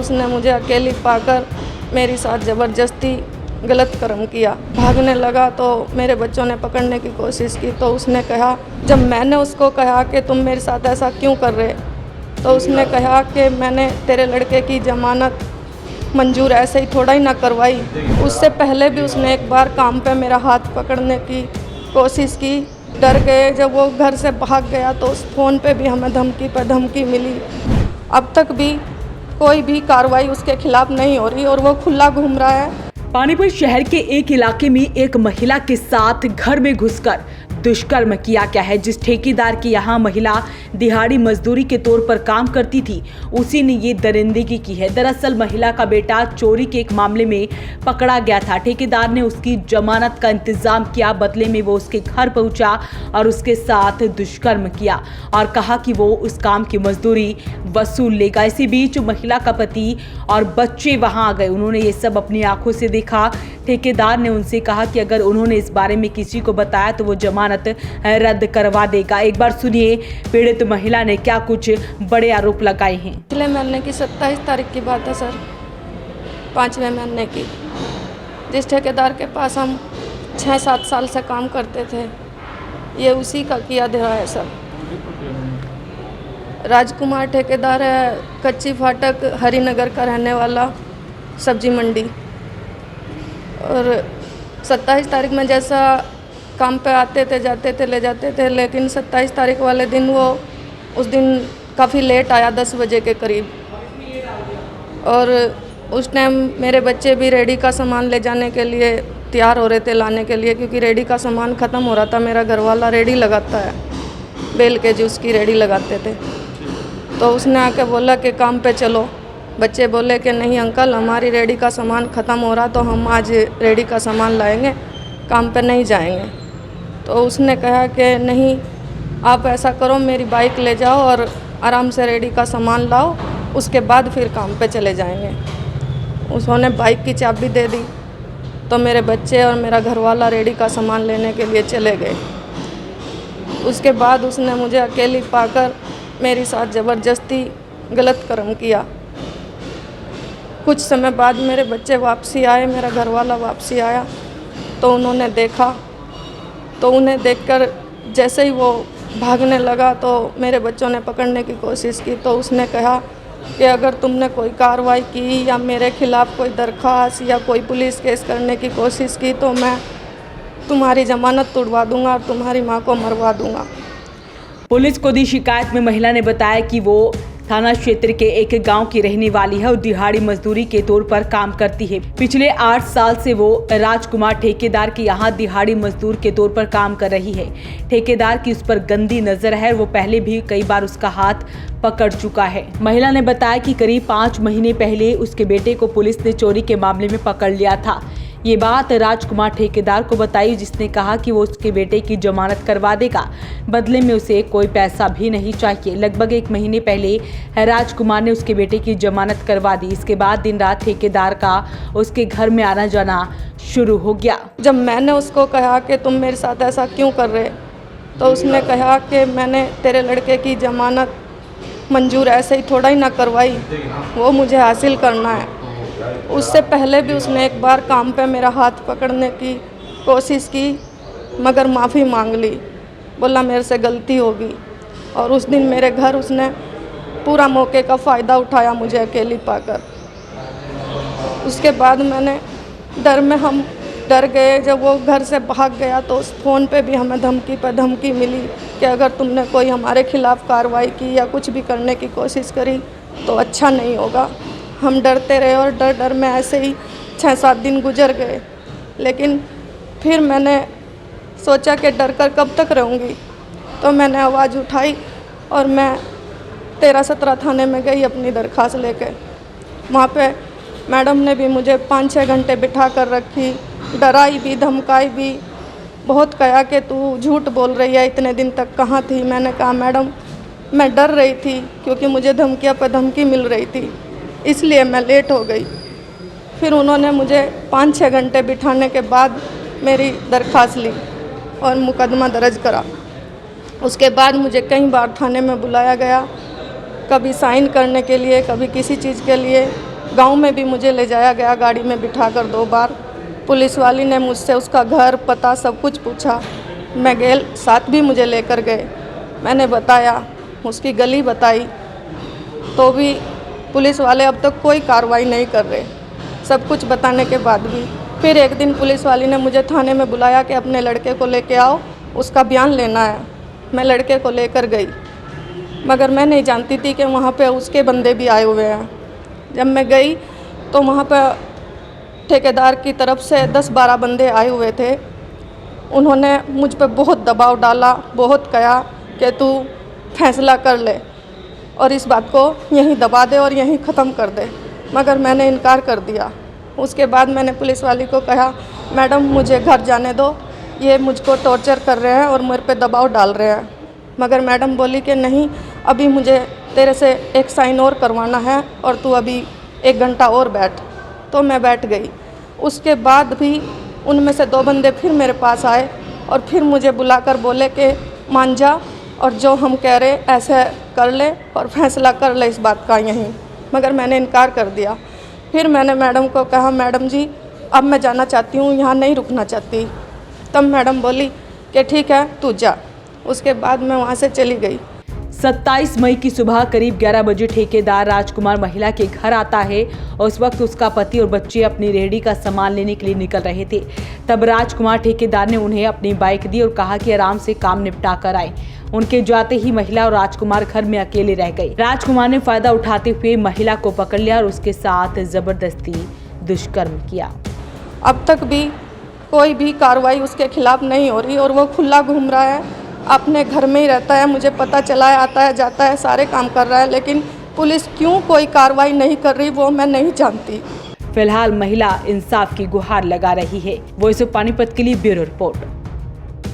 उसने मुझे अकेली पाकर मेरे साथ ज़बरदस्ती गलत कर्म किया। भागने लगा तो मेरे बच्चों ने पकड़ने की कोशिश की, तो उसने कहा, जब मैंने उसको कहा कि तुम मेरे साथ ऐसा क्यों कर रहे, तो उसने कहा कि मैंने तेरे लड़के की ज़मानत मंजूर ऐसे ही थोड़ा ही ना करवाई। उससे पहले भी उसने एक बार काम पे मेरा हाथ पकड़ने की कोशिश की। डर गए, जब वो घर से भाग गया तो उस फ़ोन पे भी हमें धमकी पर धमकी मिली। अब तक भी कोई भी कार्रवाई उसके खिलाफ नहीं हो रही और वो खुला घूम रहा है। पानीपत शहर के एक इलाके में एक महिला के साथ घर में घुसकर दुष्कर्म किया गया है। जिस ठेकेदार की यहाँ महिला दिहाड़ी मजदूरी के तौर पर काम करती थी, उसी ने ये दरिंदगी की है। दरअसल महिला का बेटा चोरी के एक मामले में पकड़ा गया था। ठेकेदार ने उसकी जमानत का इंतजाम किया, बदले में वो उसके घर पहुंचा और उसके साथ दुष्कर्म किया और कहा कि वो उस काम की मजदूरी वसूल लेगा। इसी बीच महिला का पति और बच्चे वहां आ गए। उन्होंने ये सब अपनी आंखों से देखा। ठेकेदार ने उनसे कहा कि अगर उन्होंने इस बारे में किसी को बताया तो वो जमानत रद्द करवा देगा। एक बार सुनिए पीड़ित महिला ने क्या कुछ बड़े आरोप लगाए हैं। पिछले महीने की 27 तारीख की बात है सर, 5वें महीने की। जिस ठेकेदार के पास हम 6-7 साल से काम करते थे, ये उसी का किया धरा है सर। राजकुमार ठेकेदार है, कच्ची फाटक हरिनगर का रहने वाला, सब्जी मंडी। और 27 तारीख में जैसा काम पे आते थे, जाते थे, ले जाते थे, लेकिन 27 तारीख वाले दिन वो उस दिन काफ़ी लेट आया, 10 बजे के करीब। और उस टाइम मेरे बच्चे भी रेडी का सामान ले जाने के लिए तैयार हो रहे थे, लाने के लिए, क्योंकि रेडी का सामान ख़त्म हो रहा था। मेरा घरवाला रेडी लगाता है, बेल के जूस की रेडी लगाते थे। तो उसने आके बोला कि काम पे चलो। बच्चे बोले कि नहीं अंकल, हमारी रेडी का सामान ख़त्म हो रहा, तो हम आज रेडी का सामान लाएंगे, काम पे नहीं जाएंगे। तो उसने कहा कि नहीं, आप ऐसा करो, मेरी बाइक ले जाओ और आराम से रेडी का सामान लाओ, उसके बाद फिर काम पे चले जाएंगे। उन्होंने बाइक की चाबी दे दी, तो मेरे बच्चे और मेरा घरवाला रेडी का सामान लेने के लिए चले गए। उसके बाद उसने मुझे अकेली पाकर मेरे साथ ज़बरदस्ती गलत कर्म किया। कुछ समय बाद मेरे बच्चे वापसी आए, मेरा घरवाला वापसी आया, तो उन्होंने देखा, तो उन्हें देखकर जैसे ही वो भागने लगा तो मेरे बच्चों ने पकड़ने की कोशिश की। तो उसने कहा कि अगर तुमने कोई कार्रवाई की या मेरे खिलाफ़ कोई दरख्वास्त या कोई पुलिस केस करने की कोशिश की तो मैं तुम्हारी ज़मानत तुड़वा दूंगा और तुम्हारी माँ को मरवा दूंगा। पुलिस को दी शिकायत में महिला ने बताया कि वो थाना क्षेत्र के एक गांव की रहने वाली है और दिहाड़ी मजदूरी के तौर पर काम करती है। पिछले 8 साल से वो राजकुमार ठेकेदार के यहाँ दिहाड़ी मजदूर के तौर पर काम कर रही है। ठेकेदार की उस पर गंदी नजर है, वो पहले भी कई बार उसका हाथ पकड़ चुका है। महिला ने बताया कि करीब 5 महीने पहले उसके बेटे को पुलिस ने चोरी के मामले में पकड़ लिया था। ये बात राजकुमार ठेकेदार को बताई, जिसने कहा कि वो उसके बेटे की जमानत करवा देगा, बदले में उसे कोई पैसा भी नहीं चाहिए। लगभग 1 महीने पहले राजकुमार ने उसके बेटे की जमानत करवा दी। इसके बाद दिन रात ठेकेदार का उसके घर में आना जाना शुरू हो गया। जब मैंने उसको कहा कि तुम मेरे साथ ऐसा क्यों कर रहे, तो उसने कहा कि मैंने तेरे लड़के की जमानत मंजूर ऐसे ही थोड़ा ही ना करवाई, वो मुझे हासिल करना है। उससे पहले भी उसने एक बार काम पे मेरा हाथ पकड़ने की कोशिश की, मगर माफ़ी मांग ली, बोला मेरे से गलती होगी। और उस दिन मेरे घर उसने पूरा मौके का फ़ायदा उठाया मुझे अकेली पाकर। उसके बाद मैंने हम डर गए, जब वो घर से भाग गया तो उस फ़ोन पे भी हमें धमकी पर धमकी मिली कि अगर तुमने कोई हमारे खिलाफ़ कार्रवाई की या कुछ भी करने की कोशिश करी तो अच्छा नहीं होगा। हम डरते रहे और डर में ऐसे ही 6-7 दिन गुजर गए। लेकिन फिर मैंने सोचा कि डर कर कब तक रहूँगी, तो मैंने आवाज़ उठाई और मैं 13-17 थाने में गई अपनी दरख्वास्त लेकर। वहाँ पे मैडम ने भी मुझे 5-6 घंटे बिठा कर रखी, डराई भी, धमकाई भी, बहुत कहा कि तू झूठ बोल रही है, इतने दिन तक कहाँ थी। मैंने कहा मैडम मैं डर रही थी, क्योंकि मुझे धमकियाँ पर धमकी मिल रही थी, इसलिए मैं लेट हो गई। फिर उन्होंने मुझे 5-6 घंटे बिठाने के बाद मेरी दरख्वास्त ली और मुकदमा दर्ज करा। उसके बाद मुझे कई बार थाने में बुलाया गया, कभी साइन करने के लिए, कभी किसी चीज़ के लिए, गांव में भी मुझे ले जाया गया गाड़ी में बिठाकर 2 बार। पुलिस वाली ने मुझसे उसका घर पता सब कुछ पूछा। मैं गेल साथ भी मुझे लेकर गए। मैंने बताया, उसकी गली बताई, तो भी पुलिस वाले अब तक कोई कार्रवाई नहीं कर रहे। सब कुछ बताने के बाद भी फिर एक दिन पुलिस वाली ने मुझे थाने में बुलाया कि अपने लड़के को लेके आओ, उसका बयान लेना है। मैं लड़के को लेकर गई, मगर मैं नहीं जानती थी कि वहाँ पे उसके बंदे भी आए हुए हैं। जब मैं गई तो वहाँ पर ठेकेदार की तरफ से 10-12 बंदे आए हुए थे। उन्होंने मुझ पर बहुत दबाव डाला, बहुत कहा कि तू फैसला कर ले और इस बात को यहीं दबा दे और यहीं ख़त्म कर दे, मगर मैंने इनकार कर दिया। उसके बाद मैंने पुलिस वाली को कहा, मैडम मुझे घर जाने दो, ये मुझको टॉर्चर कर रहे हैं और मेरे पे दबाव डाल रहे हैं। मगर मैडम बोली कि नहीं, अभी मुझे तेरे से एक साइन और करवाना है और तू अभी 1 घंटा और बैठ। तो मैं बैठ गई। उसके बाद भी उनमें से 2 बंदे फिर मेरे पास आए और फिर मुझे बुलाकर बोले कि मान जा और जो हम कह रहे ऐसे कर ले और फैसला कर ले इस बात का यहीं। मगर मैंने इनकार कर दिया। फिर मैंने मैडम को कहा, मैडम जी अब मैं जाना चाहती हूँ, यहाँ नहीं रुकना चाहती। तब मैडम बोली कि ठीक है तू जा। उसके बाद मैं वहाँ से चली गई। 27 मई की सुबह करीब 11 बजे ठेकेदार राजकुमार महिला के घर आता है और उस वक्त उसका पति और बच्चे अपनी रेहड़ी का सामान लेने के लिए निकल रहे थे। तब राजकुमार ठेकेदार ने उन्हें अपनी बाइक दी और कहा कि आराम से काम निपटा कर आए। उनके जाते ही महिला और राजकुमार घर में अकेले रह गए। राजकुमार ने फायदा उठाते हुए महिला को पकड़ लिया और उसके साथ जबरदस्ती दुष्कर्म किया। अब तक भी कोई भी कार्रवाई उसके खिलाफ नहीं हो रही और वो खुला घूम रहा है, अपने घर में ही रहता है। मुझे पता चला है, आता है जाता है, सारे काम कर रहा है, लेकिन पुलिस क्यों कोई कार्रवाई नहीं कर रही वो मैं नहीं जानती। फिलहाल महिला इंसाफ की गुहार लगा रही है। वॉइस ऑफ पानीपत के लिए ब्यूरो रिपोर्ट।